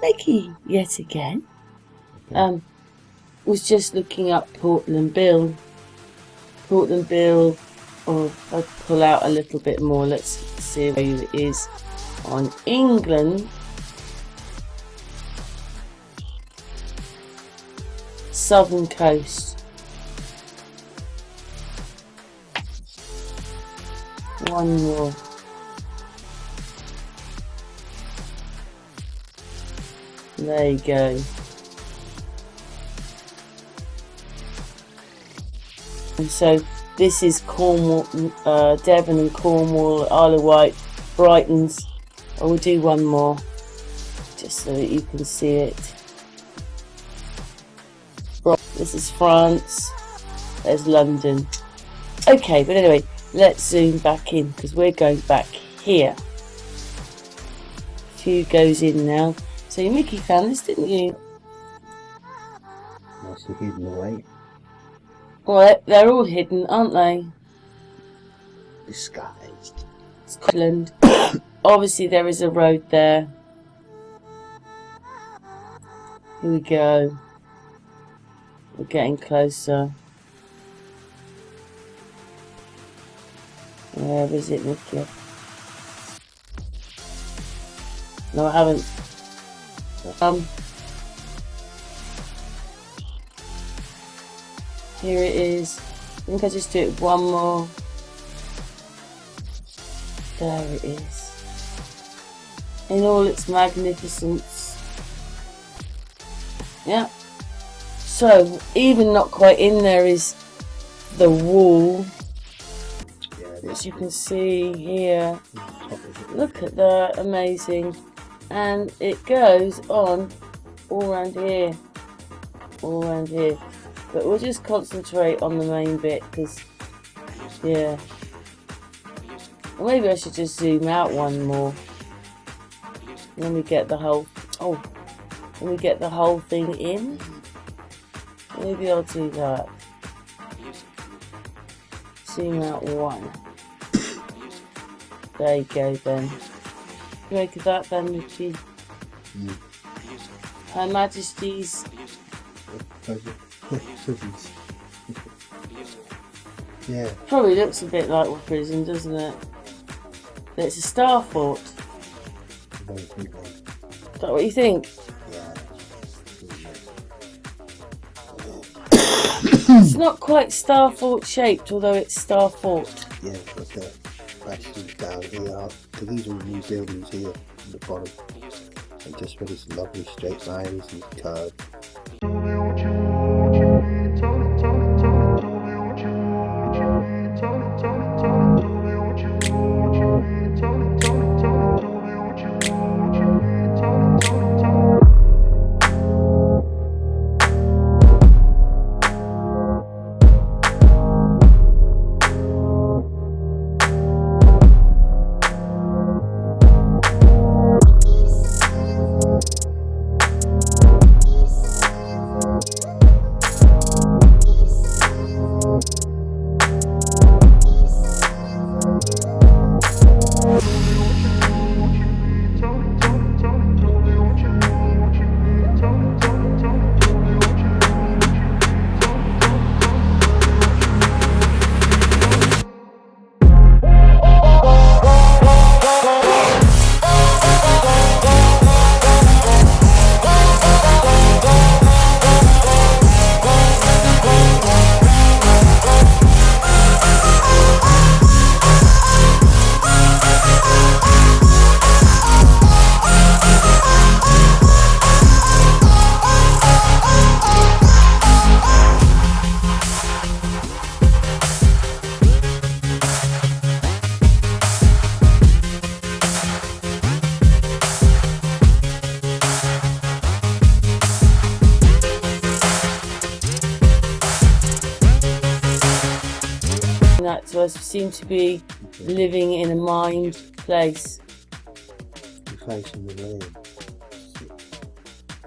Becky yet again. Was just looking up Portland Bill. Portland Bill, or I'll pull out a little bit more. Let's see where it is on England. Southern coast. One more. There you go. And so this is Cornwall, Devon and Cornwall, Isle of Wight, Brighton's. I will do one more, just so that you can see it. This is France. There's London. Okay, but anyway, let's zoom back in because we're going back here. Few goes in now. So Mickey found this, didn't you? Nicely hidden away. Well, they're all hidden, aren't they? Disguised. Scotland. Obviously there is a road there. Here we go. We're getting closer. Where is it, Mickey? No, I haven't. Here it is. I think I just do it one more. There it is. In all its magnificence. Yeah. So, even not quite in there is the wall. Yeah, as you can see here. Look at that, amazing. And it goes on all around here. All around here. But we'll just concentrate on the main bit because, yeah. Or maybe I should just zoom out one more. Let me get the whole, let me get the whole thing in. Maybe I'll do that. Zoom out one. There you go then. Make of that then, Mickey. Her Majesty's. Yeah. Probably looks a bit like a prison, doesn't it? But it's a star fort. Is that what you think? Yeah. It's not quite star fort shaped, although it's star fort. Yeah, but the bastions down here, because these are new buildings here on the bottom, and just with these lovely straight lines and curves. That to us seem to be living in a mined place. Facing the land.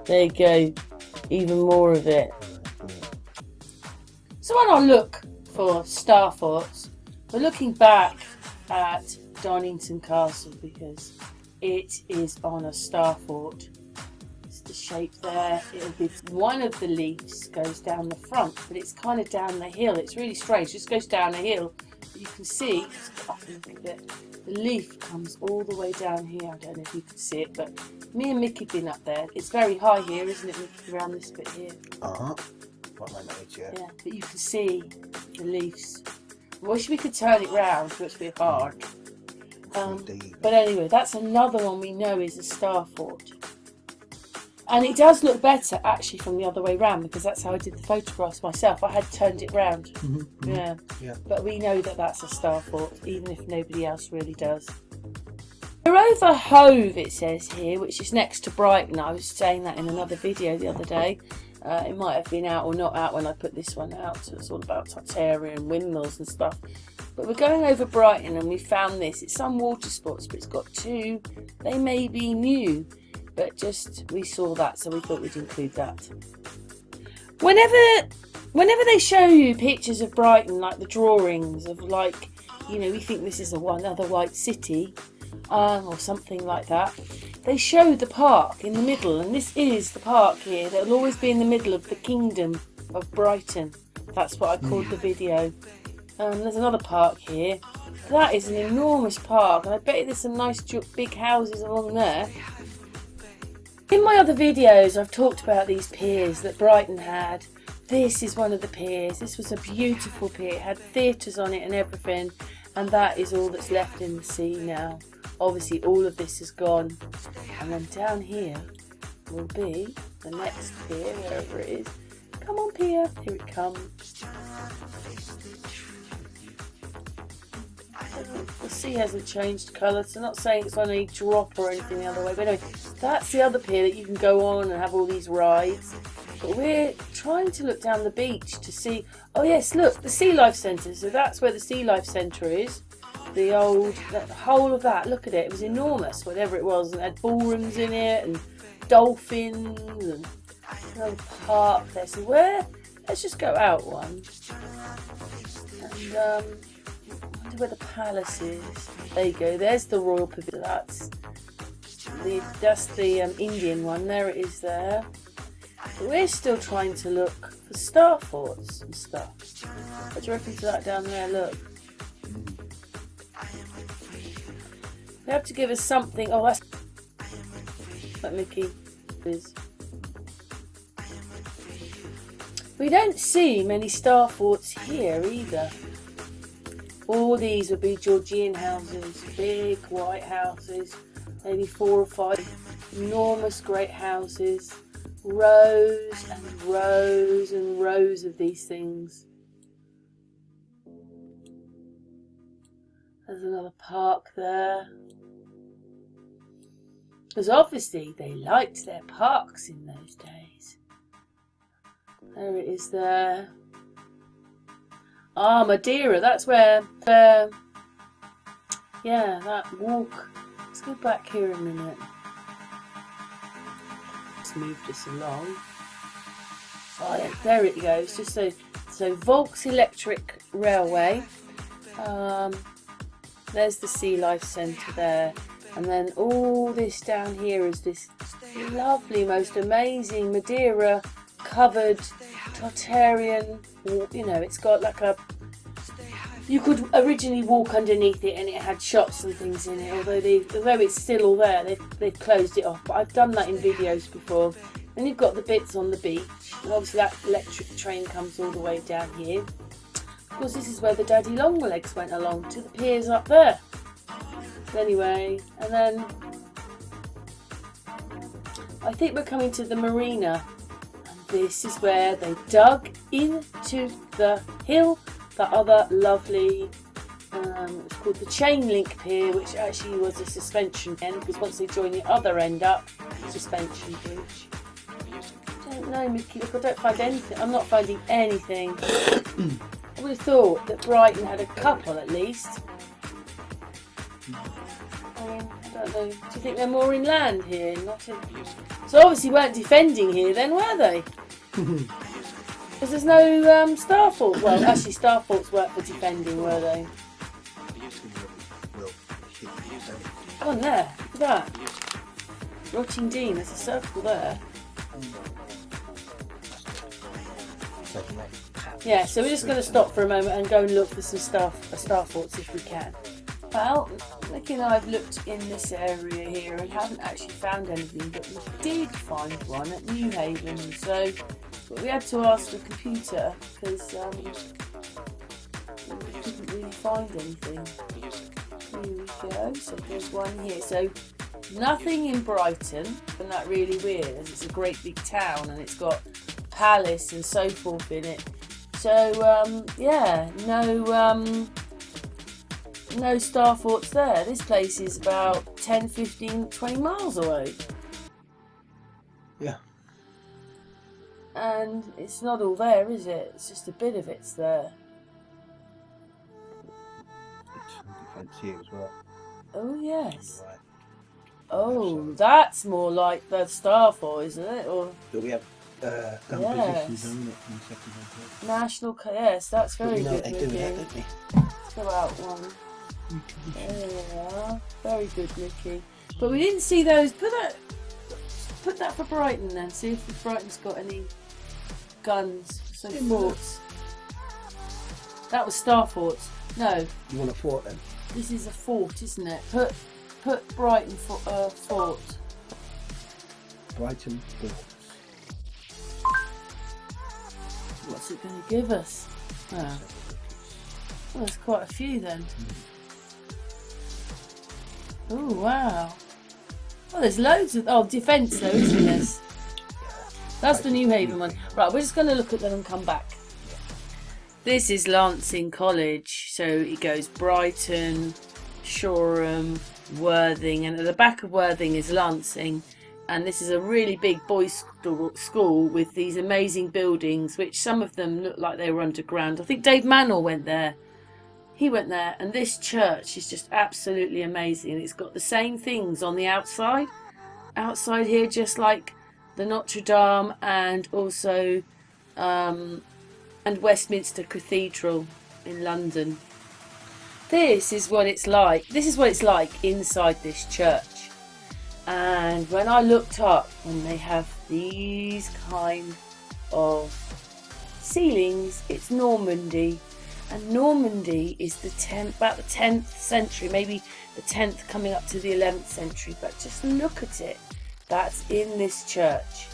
There you go, even more of it. So when I look for star forts, we're looking back at Donington Castle because it is on a star fort. shape there. It'll be one of the leaves goes down the front, but it's kind of down the hill. It's really strange. It just goes down a hill. But you can see, just up and look at it, the leaf comes all the way down here. I don't know if you can see it, but me and Mickey been up there. It's very high here, isn't it, Mickey, around this bit here? What my knowledge, yeah. Yeah, but you can see the leaves. I wish we could turn it round, which would be hard. But anyway, that's another one we know is a starfort. And it does look better actually from the other way round, because that's how I did the photographs myself. I had turned it round. Yeah. But we know that that's a starfort, even if nobody else really does. We're over Hove, it says here, which is next to Brighton. I was saying that in another video the other day. It might have been out or not out when I put this one out. So it's all about Tartaria and windmills and stuff. But we're going over Brighton and we found this. It's some water spots, but it's got two. They may be new, but just we saw that, so we thought we'd include that. Whenever they show you pictures of Brighton, like the drawings of, like, you know, we think this is another white city, or something like that. They show the park in the middle, and this is the park here. That'll always be in the middle of the kingdom of Brighton. That's what I called the video. There's another park here. That is an enormous park, and I bet there's some nice big houses along there. In my other videos, I've talked about these piers that Brighton had. This is one of the piers. This was a beautiful pier. It had theatres on it and everything, and that is all that's left in the sea now. Obviously, all of this is gone. And then down here will be the next pier, wherever it is. Come on, pier. Here it comes. The sea hasn't changed colour, so I'm not saying it's on any drop or anything the other way. But anyway, that's the other pier that you can go on and have all these rides. But we're trying to look down the beach to see... Oh yes, look, the Sea Life Centre. So that's where the Sea Life Centre is. The whole of that, look at it. It was enormous, whatever it was. And it had ballrooms in it and dolphins and another park there. So let's just go out one. And I wonder where the palace is. There you go. There's the Royal Pavilion. That's the Indian one. There it is there. But we're still trying to look for star forts and stuff. What do you reckon to that down there? Look. They have to give us something. Oh, that's what Mickey is. We don't see many star forts here either. All these would be Georgian houses, big white houses, maybe 4 or 5 enormous great houses, rows and rows and rows of these things. There's another park there. Because obviously they liked their parks in those days. There it is there. Ah, Madeira, that's where, yeah, that walk. Let's go back here a minute. Let's move this along. Oh, yeah, there it goes. Just so Volks Electric Railway. There's the Sea Life Centre there. And then all this down here is this lovely, most amazing Madeira covered Tartarian, you know, it's got like a, you could originally walk underneath it and it had shops and things in it, although it's still all there, they've closed it off, but I've done that in videos before. Then you've got the bits on the beach, and obviously that electric train comes all the way down here. Of course, this is where the Daddy Longlegs went along to the piers up there. Anyway, and then I think we're coming to the marina, and this is where they dug into the hill the other lovely, it's called the chain link pier, which actually was a suspension end, because once they join the other end up, suspension bridge. I don't know, Mickey, look, I don't find anything. I'm not finding anything. I would have thought that Brighton had a couple at least. I don't know. Do you think they're more inland here? Not in... So obviously weren't defending here then, were they? Because there's no star fort. Well, actually star forts weren't for defending, were they? Come on there, look at that. Rottingdean, there's a circle there. Yeah, so we're just going to stop for a moment and go and look for some star forts if we can. Well, Nicky and I have looked in this area here and haven't actually found anything, but we did find one at New Haven. So, but we had to ask the computer because we couldn't really find anything. Here we go. So there's one here. So nothing in Brighton, and that really weird as it's a great big town and it's got palace and so forth in it. So yeah, no star forts there. This place is about 10, 15, 20 miles away. Yeah. And it's not all there, is it? It's just a bit of it's there. Defence here as well. Oh yes. Right. Oh, that's more like the star fort, isn't it? Or Do we have gun Yes. positions on it in the second one? national. Yes, that's But very you know good what they do looking. that, don't they? Let's go out one. There we are. Very good, Nicky. But we didn't see those. Put that for Brighton then. See if Brighton's got any guns. So forts. That was star forts. No, You want a fort then? this is a fort, isn't it? Put Brighton fort. Brighton forts. What's it going to give us? Oh. Well, there's quite a few then. Oh wow. Oh, there's loads of defence though, isn't there? That's the New Haven one. Right, we're just going to look at them and come back. This is Lancing College, so it goes Brighton, Shoreham, Worthing, and at the back of Worthing is Lancing. And this is a really big boys' school with these amazing buildings, which some of them look like they were underground. I think Dave Manor went there. He went there, and this church is just absolutely amazing. It's got the same things on the outside. Outside here, just like the Notre Dame and also and Westminster Cathedral in London. This is what it's like. This is what it's like inside this church. And when I looked up, when they have these kind of ceilings, it's Normandy. And Normandy is about the 10th century, maybe the 10th coming up to the 11th century. But just look at it. That's in this church.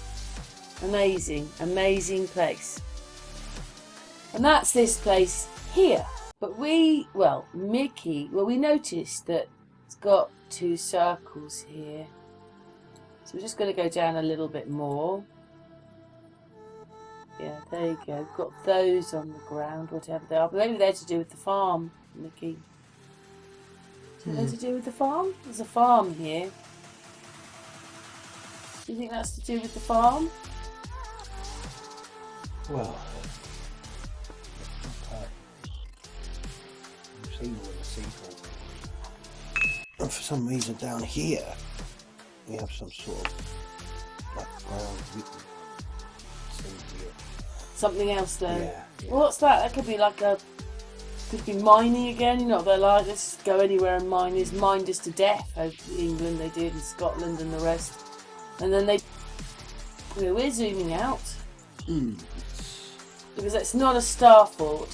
Amazing, amazing place. And that's this place here. But we noticed that it's got two circles here. So we're just going to go down a little bit more. Yeah, there you go. We've got those on the ground, whatever they are. But maybe they're to do with the farm, Nicky. So they're to do with the farm? There's a farm here. Do you think that's to do with the farm? Well, I've seen all the sequel. And for some reason down here, we have some sort of like brown written thing here. Something else there. Yeah. Well, what's that? That could be like could be mining again. You know, they're like, let's just go anywhere and mine. Is mined us to death over England, they did, and Scotland and the rest. And then we're zooming out. Because it's not a star fort.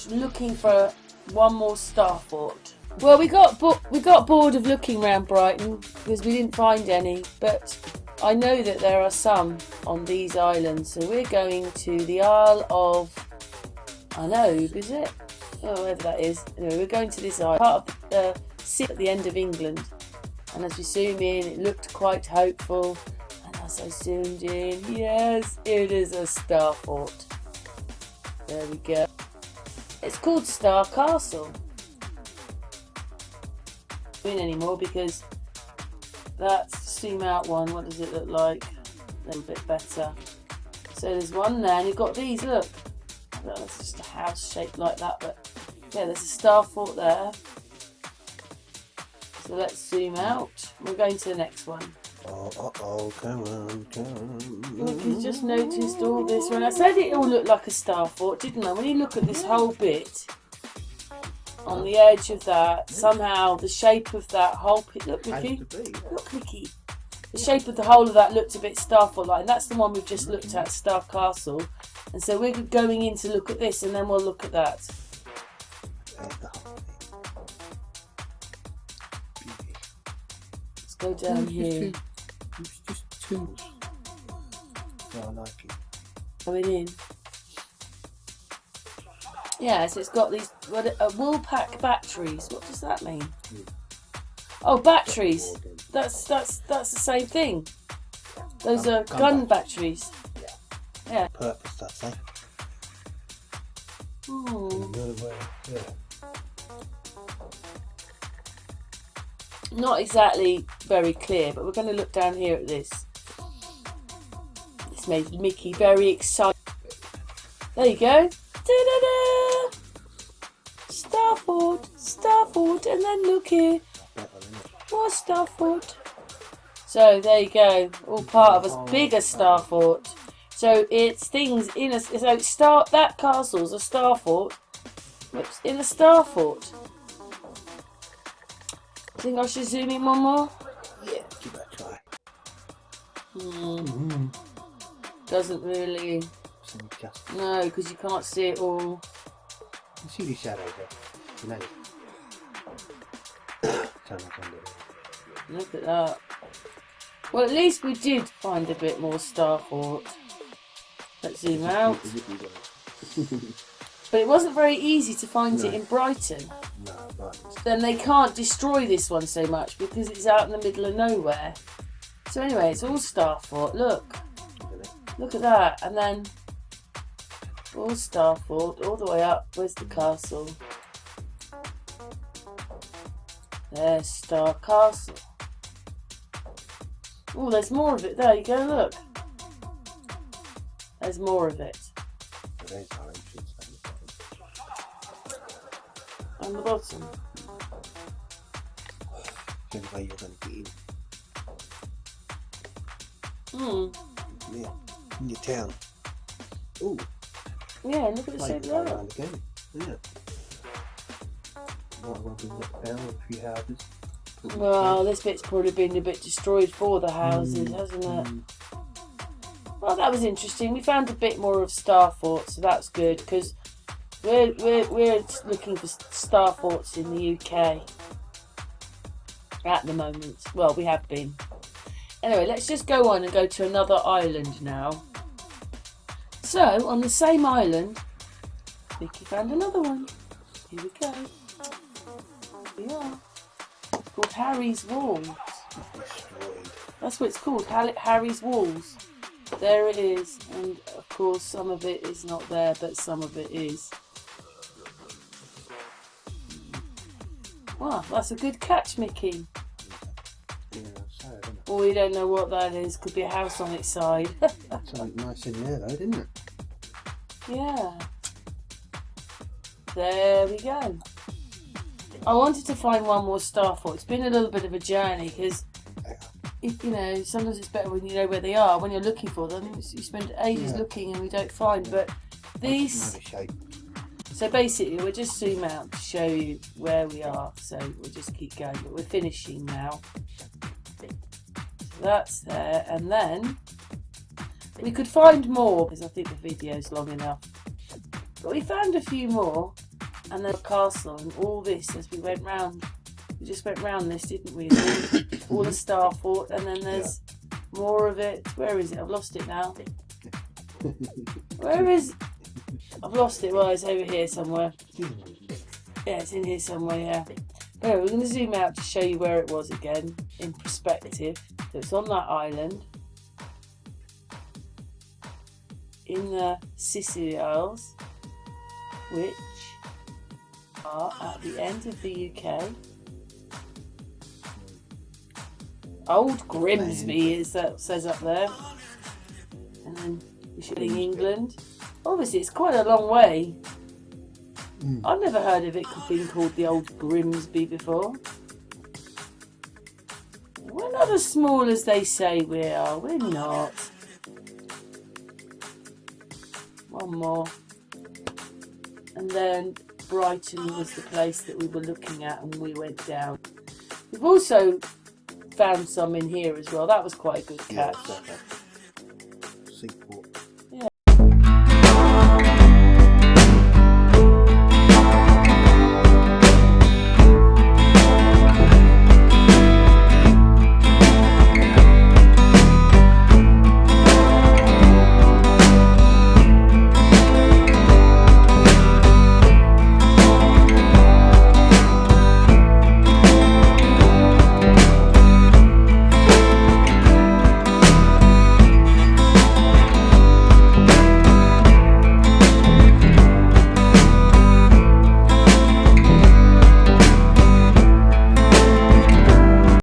We're looking for one more star fort. Well, we got bored of looking around Brighton because we didn't find any, but I know that there are some on these islands. So we're going to the Isle of Anobe, is it? Oh, whatever that is. Anyway, we're going to this island, part of the sea at the end of England. And as we zoom in, it looked quite hopeful. And as I zoomed in, yes, it is a star fort. There we go. It's called Star Castle. In anymore because that's zoom out one. What does it look like? A little bit better. So there's one there, and you've got these. Look, that's just a house shaped like that, but yeah, there's a star fort there. So let's zoom out. We're going to the next one. Oh, come on. Look, you just noticed all this. When I said it all looked like a star fort, didn't I? When you look at this whole bit. On the edge of that, somehow the shape of that whole pit. Look, Mickey. Look, Mickey. the shape of the whole of that looked a bit Starfort-like, and that's the one we've just looked at, Star Castle. And so we're going in to look at this, and then we'll look at that. Let's go down here. It's just tools. Yeah, I like it. Going in. Yeah, so it's got these wool pack batteries. What does that mean? Oh, batteries. That's the same thing. Those are gun batteries. Yeah. Purpose stuff, eh? Hmm. Yeah. Not exactly very clear, but we're going to look down here at this. This made Mickey very excited. There you go. Da-da-da! Starfort, and then look here. More Starfort. So there you go. All part of a bigger Starfort. So it's things in a that castle's a Starfort. Whoops, in a Starfort. I think I should zoom in one more. Yeah, give that a try. Doesn't really. No, because you can't see it all. You see the shadow there. You know. Look at that. Well, at least we did find a bit more Starfort. Let's zoom out. But it wasn't very easy to find it in Brighton. No, right. Then they can't destroy this one so much because it's out in the middle of nowhere. So anyway, it's all Starfort. Look. Look at that. And then all Starfort all the way up. Where's the castle? There's Star Castle. Oh, there's more of it. There you go, look. There's more of it. There's our entrance On the bottom. the way you're going to get in. Yeah, in your town. Ooh. Yeah, look at the shape of that. Around again. Yeah. Might well be knocked down a few houses. Well, this bit's probably been a bit destroyed for the houses, hasn't it? Well, that was interesting. We found a bit more of Starfort, so that's good because we're looking for Starforts in the UK at the moment. Well, we have been. Anyway, let's just go on and go to another island now. So, on the same island, Vicky found another one. Here we go. Here we are. It's called Harry's Walls. That's what it's called, Harry's Walls. There it is, and of course some of it is not there, but some of it is. Wow, that's a good catch, Mickey. Yeah, sad, isn't it? Well, we don't know what that is. Could be a house on its side. Something nice in there, though, didn't it? Yeah. There we go. I wanted to find one more Starfort. It's been a little bit of a journey because, you know, sometimes it's better when you know where they are. When you're looking for them, you spend ages looking and we don't find. But these. So basically, we'll just zoom out to show you where we are. So we'll just keep going. But we're finishing now. So that's there, and then we could find more because I think the video's long enough. But we found a few more. And then a castle and all this as we went round. We just went round this, didn't we? All the Starfort, and then there's more of it. Where is it? I've lost it now. Where is? I've lost it. Well, it's over here somewhere. Yeah, it's in here somewhere. Yeah. Anyway, we're going to zoom out to show you where it was again in perspective. So it's on that island in the Sicily Isles, which are at the end of the UK. Old Grimsby is that says up there, and then we're showing England. Obviously, it's quite a long way. I've never heard of it being called the Old Grimsby before. We're not as small as they say we are. We're not. One more, and then Brighton was the place that we were looking at and we went down. We've also found some in here as well. That was quite a good Yeah, catch. definitely.